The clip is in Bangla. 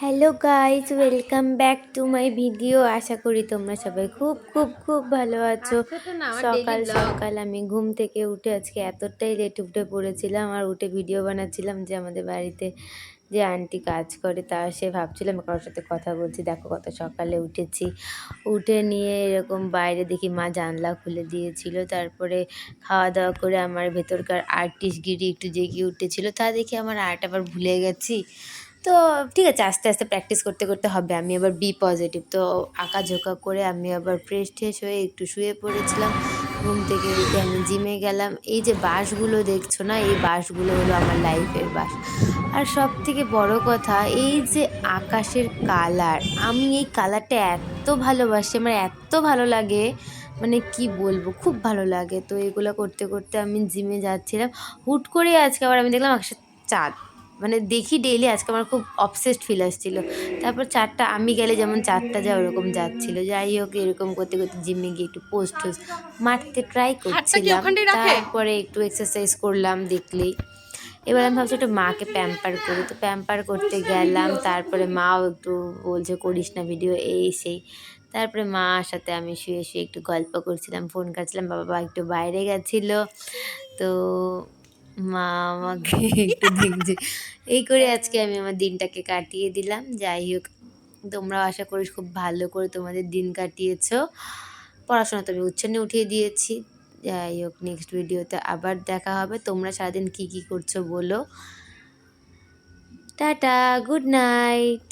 Hello guys, welcome back to my video. আশা করি তোমরা সবাই খুব খুব খুব ভালো আছো। তো না আমার ডেইলি সকাল ব্লগ। সকাল আমি ঘুম থেকে উঠে আজকে এতটাই লেট উঠে পড়েছিলাম আর উঠে ভিডিও বানাচ্ছিলাম যে আমাদের বাড়িতে যে আন্টি কাজ করে তা সে ভাবছিলাম কারোর সাথে কথা বলছি। দেখো কত সকালে উঠেছি, উঠে নিয়ে এরকম বাইরে দেখি মা জানলা খুলে দিয়েছিল। তারপরে খাওয়া দাওয়া করে আমার ভেতরকার আর্টিস্টগিরি একটু জেগে উঠেছিল, তা দেখি আমার আর্ট আবার ভুলে গেছি। তো ঠিক আছে, আস্তে আস্তে প্র্যাকটিস করতে করতে হবে। আমি আবার বি পজিটিভ, তো আঁকাঝোঁকা করে আমি আবার ফ্রেশ ট্রেশ হয়ে একটু শুয়ে পড়েছিলাম। ঘুম থেকে উঠে আমি জিমে গেলাম। এই যে বাঁশগুলো দেখছো না, এই বাঁশগুলো হলো আমার লাইফের বাঁশ। আর সব থেকে বড় কথা, এই যে আকাশের কালার, আমি এই কালারটা এত ভালোবাসি, আমার এত ভালো লাগে, মানে কি বলবো, খুব ভালো লাগে। তো এগুলো করতে করতে আমি জিমে যাচ্ছিলাম। হুট করে আজকে আবার আমি দেখলাম আকাশের চাঁদ, মানে দেখি ডেইলি, আজকে আমার খুব অবসেসড ফিল আসছিল। তারপর চারটা আমি গেলে যেমন চারটা যায় ওরকম যাচ্ছিল। যাই হোক, এরকম করতে করতে জিমে গিয়ে একটু পোস্ট টোস্ট মারতে ট্রাই হাতটা কি করছিলাম। ওখানটাই রাখে? তারপরে একটু এক্সারসাইজ করলাম দেখলেই। এবার আমি ভাবছি একটু মাকে প্যাম্পার করি, তো প্যাম্পার করতে গেলাম। তারপরে মাও একটু বলছে করিস না ভিডিও, এই সেই। তারপরে মার সাথে আমি শুয়ে শুয়ে একটু গল্প করছিলাম, ফোন কাটছিলাম। বাবা একটু বাইরে গেছিলো, তো মা আমাকে একটু দেখছে। এই করে আজকে আমি আমার দিনটাকে কাটিয়ে দিলাম। যাই হোক, তোমরাও আশা করি খুব ভালো করে তোমাদের দিন কাটিয়েছো। পড়াশোনা তো আমি উচ্ছন্নে উঠিয়ে দিয়েছি। যাই হোক, নেক্সট ভিডিওতে আবার দেখা হবে। তোমরা সারাদিন কী কী করছো বলো। Tata, good night.